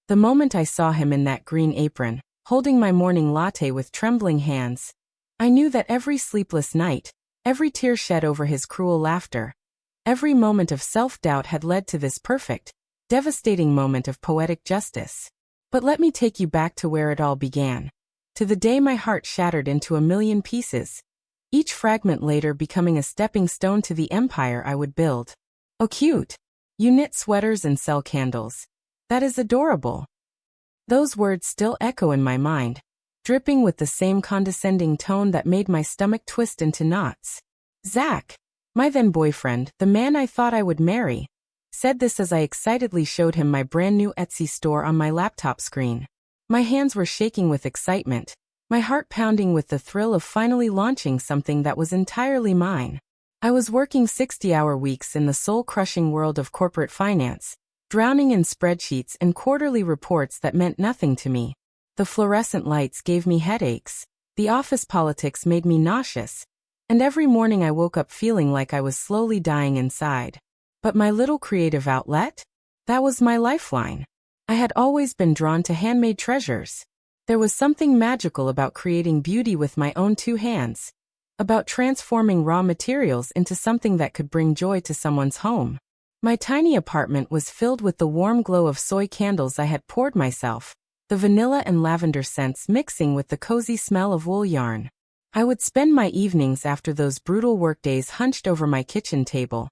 The moment I saw him in that green apron, holding my morning latte with trembling hands, I knew that every sleepless night, every tear shed over his cruel laughter, every moment of self-doubt had led to this perfect, devastating moment of poetic justice. But let me take you back to where it all began. To the day my heart shattered into a million pieces, each fragment later becoming a stepping stone to the empire I would build. Oh cute! You knit sweaters and sell candles. That is adorable. Those words still echo in my mind, dripping with the same condescending tone that made my stomach twist into knots. Zach, my then boyfriend, the man I thought I would marry, said this as I excitedly showed him my brand new Etsy store on my laptop screen. My hands were shaking with excitement, my heart pounding with the thrill of finally launching something that was entirely mine. I was working 60-hour weeks in the soul-crushing world of corporate finance, drowning in spreadsheets and quarterly reports that meant nothing to me. The fluorescent lights gave me headaches, the office politics made me nauseous, and every morning I woke up feeling like I was slowly dying inside. But my little creative outlet? That was my lifeline. I had always been drawn to handmade treasures. There was something magical about creating beauty with my own two hands, about transforming raw materials into something that could bring joy to someone's home. My tiny apartment was filled with the warm glow of soy candles I had poured myself, the vanilla and lavender scents mixing with the cozy smell of wool yarn. I would spend my evenings after those brutal workdays hunched over my kitchen table,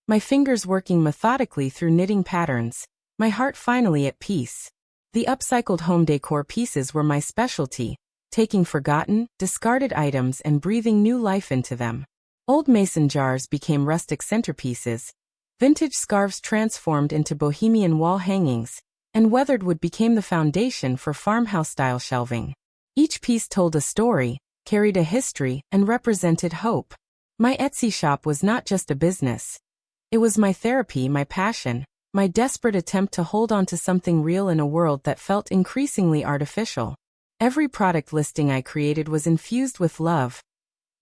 my fingers working methodically through knitting patterns, my heart finally at peace. The upcycled home decor pieces were my specialty, taking forgotten, discarded items and breathing new life into them. Old mason jars became rustic centerpieces, vintage scarves transformed into bohemian wall hangings, and weathered wood became the foundation for farmhouse-style shelving. Each piece told a story, carried a history, and represented hope. My Etsy shop was not just a business. It was my therapy, my passion, my desperate attempt to hold on to something real in a world that felt increasingly artificial. Every product listing I created was infused with love.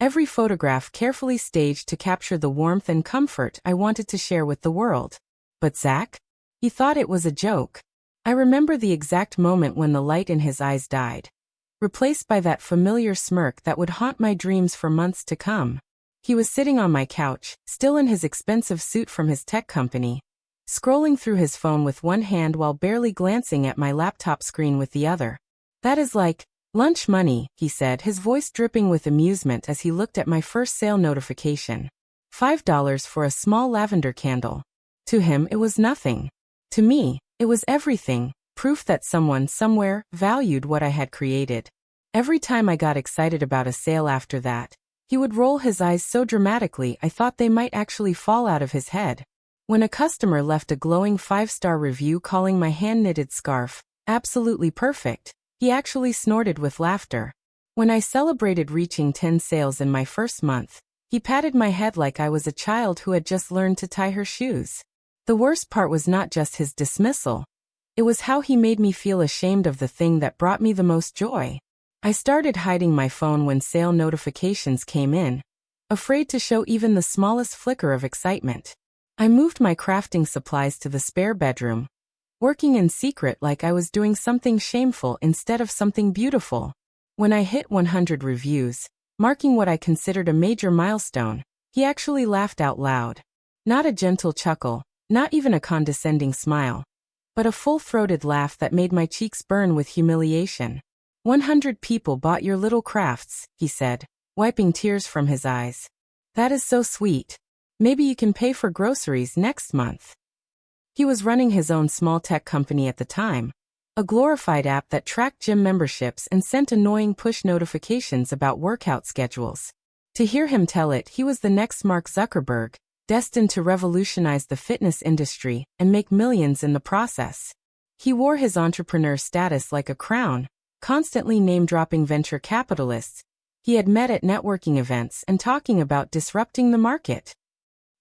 Every photograph carefully staged to capture the warmth and comfort I wanted to share with the world. But Zach? He thought it was a joke. I remember the exact moment when the light in his eyes died, replaced by that familiar smirk that would haunt my dreams for months to come. He was sitting on my couch, still in his expensive suit from his tech company, scrolling through his phone with one hand while barely glancing at my laptop screen with the other. "That is like lunch money," he said, his voice dripping with amusement as he looked at my first sale notification. $5 for a small lavender candle. To him, it was nothing. To me, it was everything, proof that someone somewhere valued what I had created. Every time I got excited about a sale after that, he would roll his eyes so dramatically I thought they might actually fall out of his head. When a customer left a glowing 5-star review calling my hand-knitted scarf absolutely perfect, he actually snorted with laughter. When I celebrated reaching 10 sales in my first month, he patted my head like I was a child who had just learned to tie her shoes. The worst part was not just his dismissal. It was how he made me feel ashamed of the thing that brought me the most joy. I started hiding my phone when sale notifications came in, afraid to show even the smallest flicker of excitement. I moved my crafting supplies to the spare bedroom, working in secret like I was doing something shameful instead of something beautiful. When I hit 100 reviews, marking what I considered a major milestone, he actually laughed out loud. Not a gentle chuckle, not even a condescending smile, but a full-throated laugh that made my cheeks burn with humiliation. 100 people bought your little crafts, he said, wiping tears from his eyes. That is so sweet. Maybe you can pay for groceries next month. He was running his own small tech company at the time, a glorified app that tracked gym memberships and sent annoying push notifications about workout schedules. To hear him tell it, he was the next Mark Zuckerberg, destined to revolutionize the fitness industry and make millions in the process. He wore his entrepreneur status like a crown, constantly name-dropping venture capitalists he had met at networking events and talking about disrupting the market.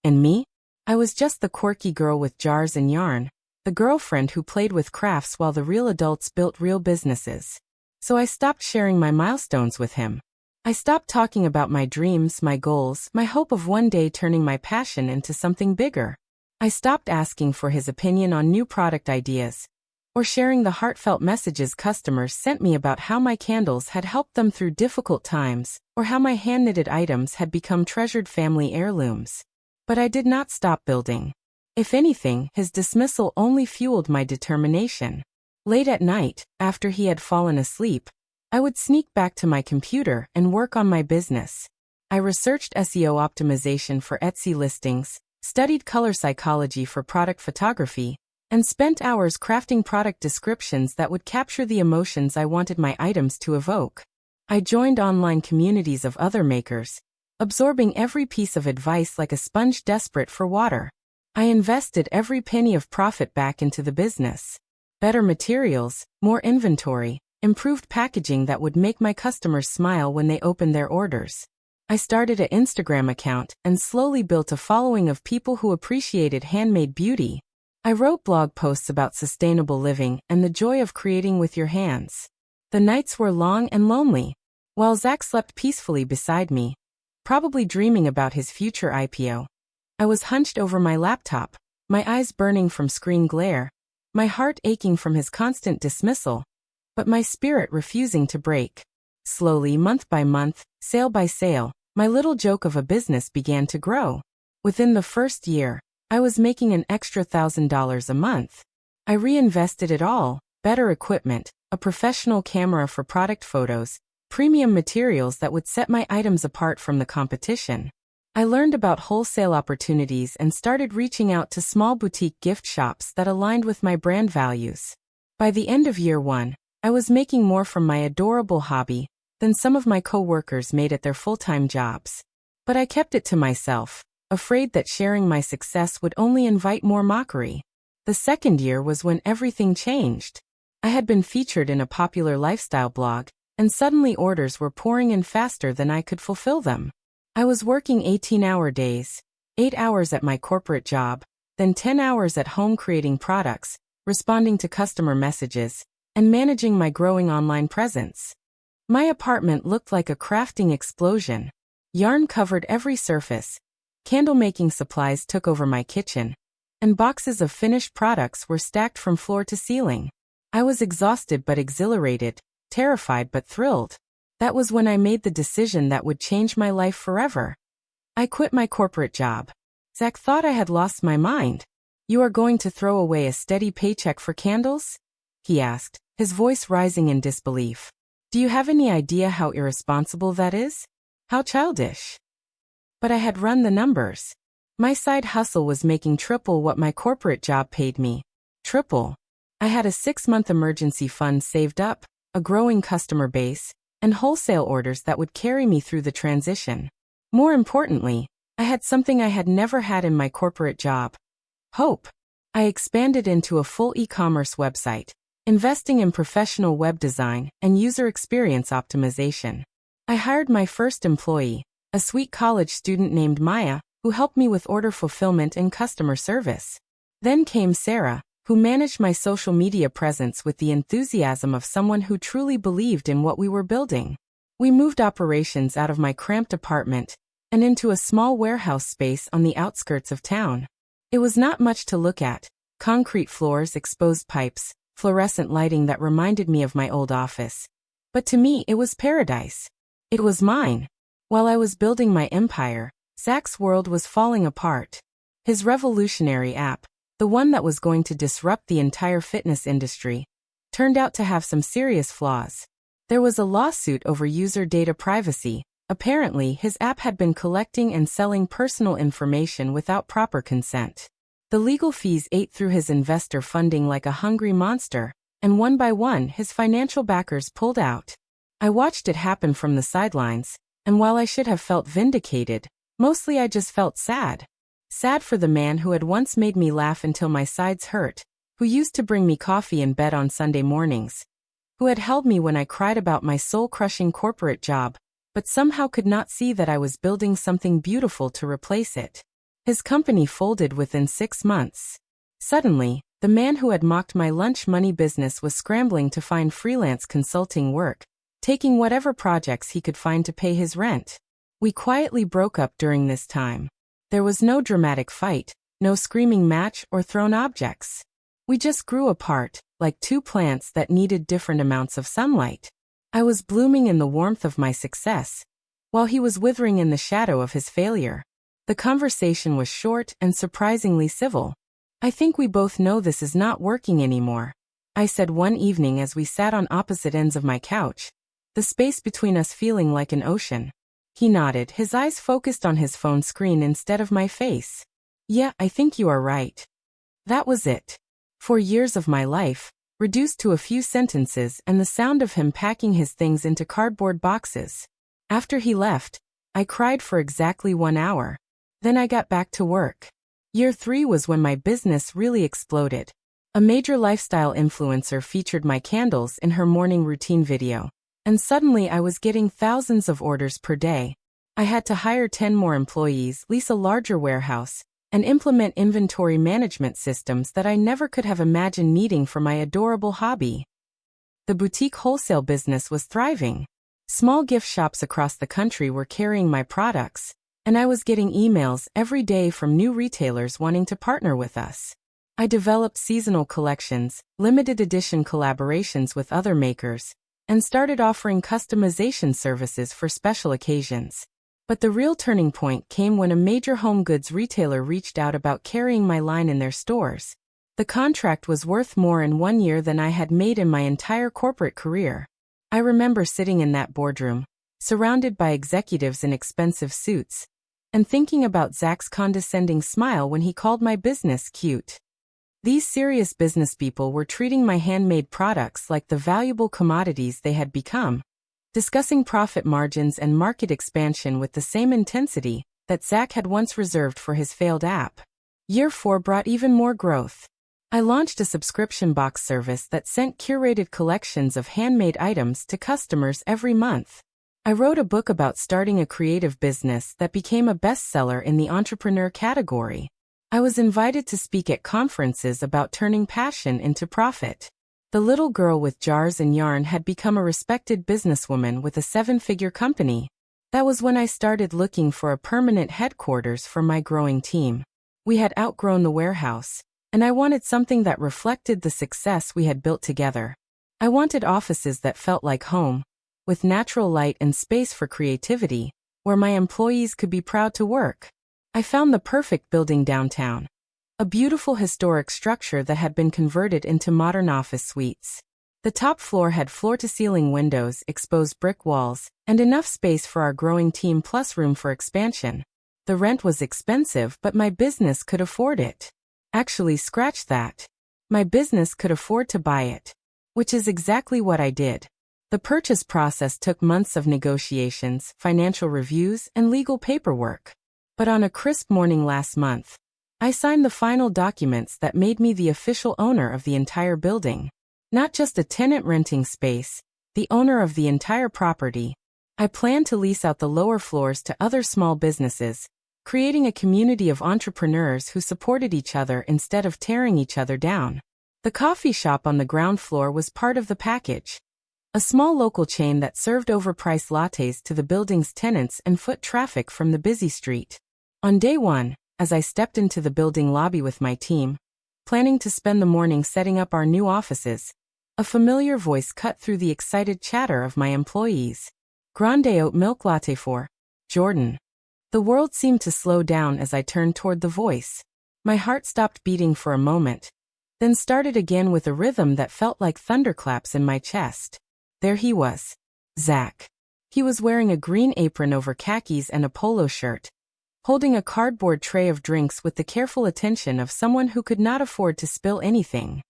And me? I was just the quirky girl with jars and yarn, the girlfriend who played with crafts while the real adults built real businesses. So I stopped sharing my milestones with him. I stopped talking about my dreams, my goals, my hope of one day turning my passion into something bigger. I stopped asking for his opinion on new product ideas, or sharing the heartfelt messages customers sent me about how my candles had helped them through difficult times, or how my hand-knitted items had become treasured family heirlooms. But I did not stop building. If anything, his dismissal only fueled my determination. Late at night, after he had fallen asleep, I would sneak back to my computer and work on my business. I researched SEO optimization for Etsy listings, studied color psychology for product photography, and spent hours crafting product descriptions that would capture the emotions I wanted my items to evoke. I joined online communities of other makers, absorbing every piece of advice like a sponge desperate for water. I invested every penny of profit back into the business. Better materials, more inventory, improved packaging that would make my customers smile when they opened their orders. I started an Instagram account and slowly built a following of people who appreciated handmade beauty. I wrote blog posts about sustainable living and the joy of creating with your hands. The nights were long and lonely, while Zach slept peacefully beside me, probably dreaming about his future IPO. I was hunched over my laptop, my eyes burning from screen glare, my heart aching from his constant dismissal, but my spirit refusing to break. Slowly, month by month, sale by sale, my little joke of a business began to grow. Within the first year, I was making an extra $1,000 a month. I reinvested it all: better equipment, a professional camera for product photos, premium materials that would set my items apart from the competition. I learned about wholesale opportunities and started reaching out to small boutique gift shops that aligned with my brand values. By the end of year one, I was making more from my adorable hobby than some of my co-workers made at their full-time jobs. But I kept it to myself, afraid that sharing my success would only invite more mockery. The second year was when everything changed. I had been featured in a popular lifestyle blog, and suddenly orders were pouring in faster than I could fulfill them. I was working 18-hour days, 8 hours at my corporate job, then 10 hours at home creating products, responding to customer messages, and managing my growing online presence. My apartment looked like a crafting explosion. Yarn covered every surface, candle-making supplies took over my kitchen, and boxes of finished products were stacked from floor to ceiling. I was exhausted but exhilarated, terrified but thrilled. That was when I made the decision that would change my life forever. I quit my corporate job. Zach thought I had lost my mind. "You are going to throw away a steady paycheck for candles?" he asked, his voice rising in disbelief. "Do you have any idea how irresponsible that is? How childish?" But I had run the numbers. My side hustle was making triple what my corporate job paid me. Triple. I had a 6-month emergency fund saved up, a growing customer base, and wholesale orders that would carry me through the transition. More importantly, I had something I had never had in my corporate job: hope. I expanded into a full e-commerce website, investing in professional web design and user experience optimization. I hired my first employee, a sweet college student named Maya, who helped me with order fulfillment and customer service. Then came Sarah, who managed my social media presence with the enthusiasm of someone who truly believed in what we were building. We moved operations out of my cramped apartment and into a small warehouse space on the outskirts of town. It was not much to look at: concrete floors, exposed pipes, fluorescent lighting that reminded me of my old office. But to me, it was paradise. It was mine. While I was building my empire, Zach's world was falling apart. His revolutionary app, the one that was going to disrupt the entire fitness industry, turned out to have some serious flaws. There was a lawsuit over user data privacy. Apparently, his app had been collecting and selling personal information without proper consent. The legal fees ate through his investor funding like a hungry monster, and one by one his financial backers pulled out. I watched it happen from the sidelines, and while I should have felt vindicated, mostly I just felt sad. Sad for the man who had once made me laugh until my sides hurt, who used to bring me coffee in bed on Sunday mornings, who had held me when I cried about my soul-crushing corporate job, but somehow could not see that I was building something beautiful to replace it. His company folded within 6 months. Suddenly, the man who had mocked my lunch money business was scrambling to find freelance consulting work, taking whatever projects he could find to pay his rent. We quietly broke up during this time. There was no dramatic fight, no screaming match or thrown objects. We just grew apart, like two plants that needed different amounts of sunlight. I was blooming in the warmth of my success, while he was withering in the shadow of his failure. The conversation was short and surprisingly civil. "I think we both know this is not working anymore," I said one evening as we sat on opposite ends of my couch, the space between us feeling like an ocean. He nodded, his eyes focused on his phone screen instead of my face. "Yeah, I think you are right." That was it. 4 years of my life, reduced to a few sentences and the sound of him packing his things into cardboard boxes. After he left, I cried for exactly 1 hour. Then I got back to work. Year 3 was when my business really exploded. A major lifestyle influencer featured my candles in her morning routine video. And suddenly I was getting thousands of orders per day. I had to hire 10 more employees, lease a larger warehouse, and implement inventory management systems that I never could have imagined needing for my adorable hobby. The boutique wholesale business was thriving. Small gift shops across the country were carrying my products, and I was getting emails every day from new retailers wanting to partner with us. I developed seasonal collections, limited edition collaborations with other makers, and started offering customization services for special occasions. But the real turning point came when a major home goods retailer reached out about carrying my line in their stores. The contract was worth more in 1 year than I had made in my entire corporate career. I remember sitting in that boardroom, surrounded by executives in expensive suits, and thinking about Zach's condescending smile when he called my business cute. These serious business people were treating my handmade products like the valuable commodities they had become, discussing profit margins and market expansion with the same intensity that Zach had once reserved for his failed app. Year 4 brought even more growth. I launched a subscription box service that sent curated collections of handmade items to customers every month. I wrote a book about starting a creative business that became a bestseller in the entrepreneur category. I was invited to speak at conferences about turning passion into profit. The little girl with jars and yarn had become a respected businesswoman with a 7-figure company. That was when I started looking for a permanent headquarters for my growing team. We had outgrown the warehouse, and I wanted something that reflected the success we had built together. I wanted offices that felt like home, with natural light and space for creativity, where my employees could be proud to work. I found the perfect building downtown. A beautiful historic structure that had been converted into modern office suites. The top floor had floor-to-ceiling windows, exposed brick walls, and enough space for our growing team plus room for expansion. The rent was expensive, but my business could afford it. Actually, scratch that. My business could afford to buy it. Which is exactly what I did. The purchase process took months of negotiations, financial reviews, and legal paperwork. But on a crisp morning last month, I signed the final documents that made me the official owner of the entire building. Not just a tenant renting space, the owner of the entire property. I plan to lease out the lower floors to other small businesses, creating a community of entrepreneurs who supported each other instead of tearing each other down. The coffee shop on the ground floor was part of the package. A small local chain that served overpriced lattes to the building's tenants and foot traffic from the busy street. On day 1, as I stepped into the building lobby with my team, planning to spend the morning setting up our new offices, a familiar voice cut through the excited chatter of my employees. "Grande oat milk latte for Jordan." The world seemed to slow down as I turned toward the voice. My heart stopped beating for a moment, then started again with a rhythm that felt like thunderclaps in my chest. There he was. Zach. He was wearing a green apron over khakis and a polo shirt, holding a cardboard tray of drinks with the careful attention of someone who could not afford to spill anything.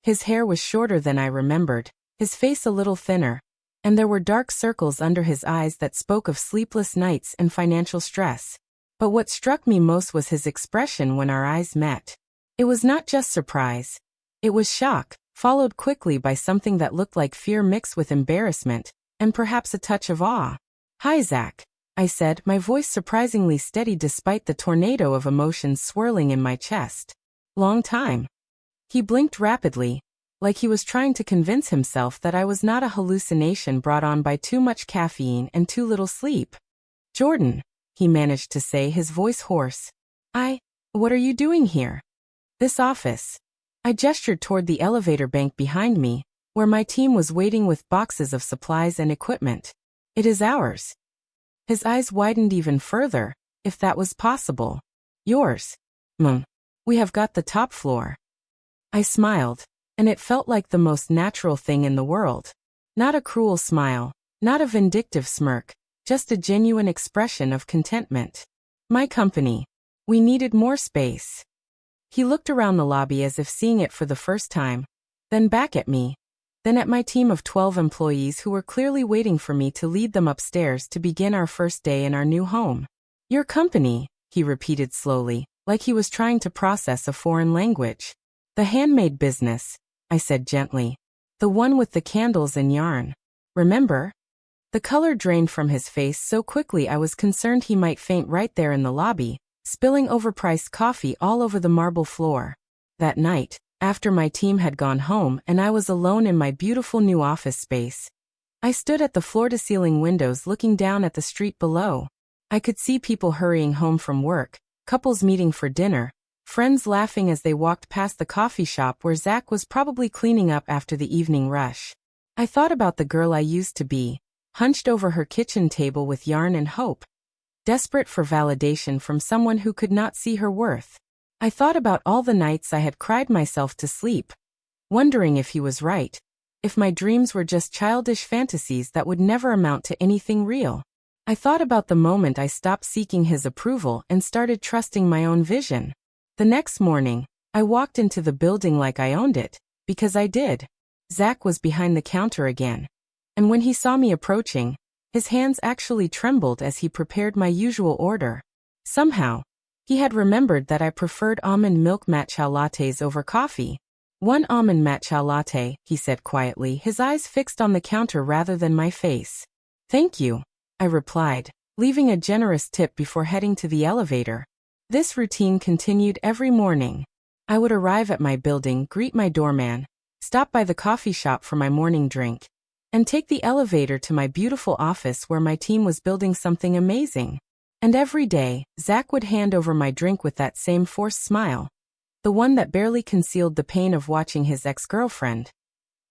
His hair was shorter than I remembered, his face a little thinner, and there were dark circles under his eyes that spoke of sleepless nights and financial stress. But what struck me most was his expression when our eyes met. It was not just surprise. It was shock, followed quickly by something that looked like fear mixed with embarrassment, and perhaps a touch of awe. "Hi, Zach," I said, my voice surprisingly steady despite the tornado of emotions swirling in my chest. "Long time." He blinked rapidly, like he was trying to convince himself that I was not a hallucination brought on by too much caffeine and too little sleep. "Jordan," he managed to say, his voice hoarse. What are you doing here?" "This office." I gestured toward the elevator bank behind me, where my team was waiting with boxes of supplies and equipment. It is ours. His eyes widened even further, if that was possible. Yours. We have got the top floor. I smiled, and it felt like the most natural thing in the world. Not a cruel smile, not a vindictive smirk, just a genuine expression of contentment. My company. We needed more space. He looked around the lobby as if seeing it for the first time, then back at me, then at my team of 12 employees who were clearly waiting for me to lead them upstairs to begin our first day in our new home. Your company, he repeated slowly, like he was trying to process a foreign language. The handmade business, I said gently. The one with the candles and yarn. Remember? The color drained from his face so quickly I was concerned he might faint right there in the lobby, spilling overpriced coffee all over the marble floor. That night, after my team had gone home and I was alone in my beautiful new office space, I stood at the floor-to-ceiling windows looking down at the street below. I could see people hurrying home from work, couples meeting for dinner, friends laughing as they walked past the coffee shop where Zach was probably cleaning up after the evening rush. I thought about the girl I used to be, hunched over her kitchen table with yarn and hope, desperate for validation from someone who could not see her worth. I thought about all the nights I had cried myself to sleep, wondering if he was right, if my dreams were just childish fantasies that would never amount to anything real. I thought about the moment I stopped seeking his approval and started trusting my own vision. The next morning, I walked into the building like I owned it, because I did. Zach was behind the counter again, and when he saw me approaching, his hands actually trembled as he prepared my usual order. Somehow, he had remembered that I preferred almond milk matcha lattes over coffee. One almond matcha latte, he said quietly, his eyes fixed on the counter rather than my face. Thank you, I replied, leaving a generous tip before heading to the elevator. This routine continued every morning. I would arrive at my building, greet my doorman, stop by the coffee shop for my morning drink, and take the elevator to my beautiful office where my team was building something amazing. And every day, Zach would hand over my drink with that same forced smile. The one that barely concealed the pain of watching his ex-girlfriend.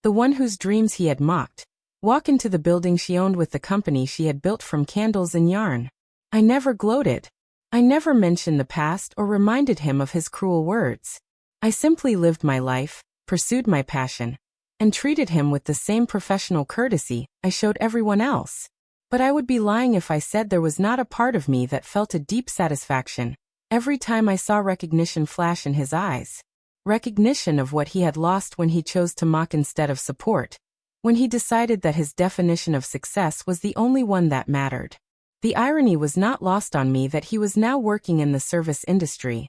The one whose dreams he had mocked. Walk into the building she owned with the company she had built from candles and yarn. I never gloated. I never mentioned the past or reminded him of his cruel words. I simply lived my life, pursued my passion, and treated him with the same professional courtesy I showed everyone else. But I would be lying if I said there was not a part of me that felt a deep satisfaction every time I saw recognition flash in his eyes. Recognition of what he had lost when he chose to mock instead of support, when he decided that his definition of success was the only one that mattered. The irony was not lost on me that he was now working in the service industry.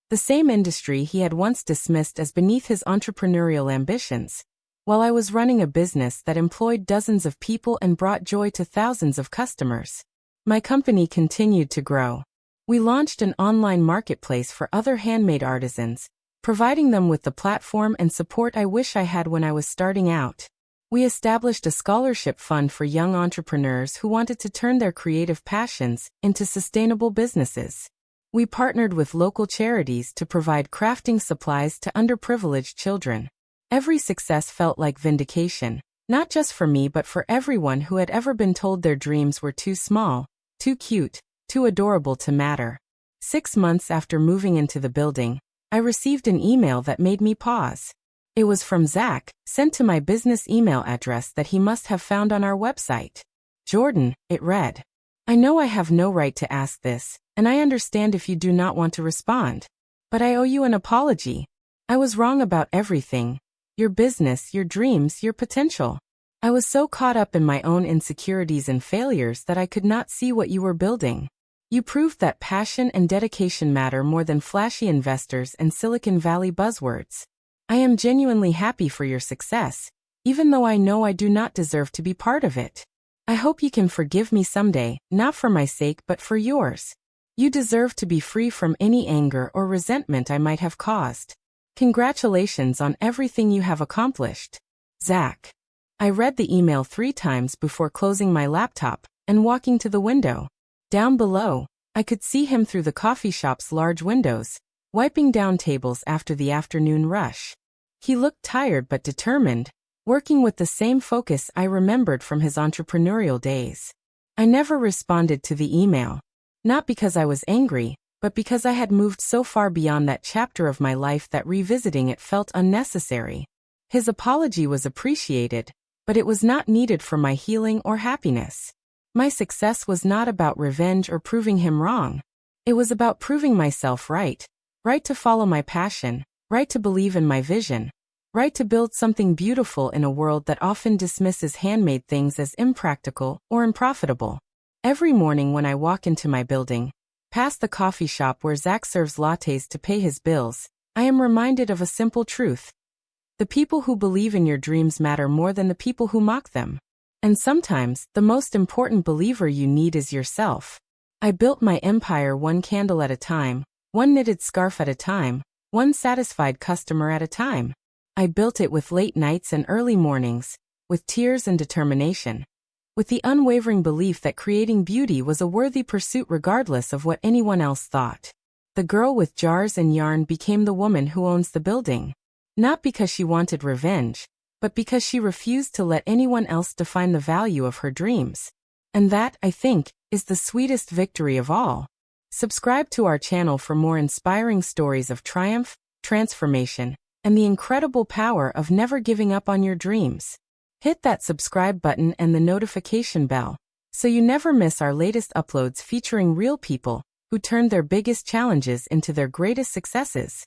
The same industry he had once dismissed as beneath his entrepreneurial ambitions, while I was running a business that employed dozens of people and brought joy to thousands of customers. My company continued to grow. We launched an online marketplace for other handmade artisans, providing them with the platform and support I wish I had when I was starting out. We established a scholarship fund for young entrepreneurs who wanted to turn their creative passions into sustainable businesses. We partnered with local charities to provide crafting supplies to underprivileged children. Every success felt like vindication, not just for me but for everyone who had ever been told their dreams were too small, too cute, too adorable to matter. 6 months after moving into the building, I received an email that made me pause. It was from Zach, sent to my business email address that he must have found on our website. Jordan, it read. I know I have no right to ask this, and I understand if you do not want to respond. But I owe you an apology. I was wrong about everything. Your business, your dreams, your potential. I was so caught up in my own insecurities and failures that I could not see what you were building. You proved that passion and dedication matter more than flashy investors and Silicon Valley buzzwords. I am genuinely happy for your success, even though I know I do not deserve to be part of it. I hope you can forgive me someday, not for my sake but for yours. You deserve to be free from any anger or resentment I might have caused. Congratulations on everything you have accomplished. Zach. I read the email 3 times before closing my laptop and walking to the window. Down below, I could see him through the coffee shop's large windows, wiping down tables after the afternoon rush. He looked tired but determined, working with the same focus I remembered from his entrepreneurial days. I never responded to the email. Not because I was angry, but because I had moved so far beyond that chapter of my life that revisiting it felt unnecessary. His apology was appreciated, but it was not needed for my healing or happiness. My success was not about revenge or proving him wrong. It was about proving myself right. Right to follow my passion, right to believe in my vision, right to build something beautiful in a world that often dismisses handmade things as impractical or unprofitable. Every morning when I walk into my building, past the coffee shop where Zach serves lattes to pay his bills, I am reminded of a simple truth. The people who believe in your dreams matter more than the people who mock them. And sometimes, the most important believer you need is yourself. I built my empire one candle at a time, one knitted scarf at a time, one satisfied customer at a time. I built it with late nights and early mornings, with tears and determination, with the unwavering belief that creating beauty was a worthy pursuit regardless of what anyone else thought. The girl with jars and yarn became the woman who owns the building. Not because she wanted revenge, but because she refused to let anyone else define the value of her dreams. And that, I think, is the sweetest victory of all. Subscribe to our channel for more inspiring stories of triumph, transformation, and the incredible power of never giving up on your dreams. Hit that subscribe button and the notification bell, so you never miss our latest uploads featuring real people who turned their biggest challenges into their greatest successes.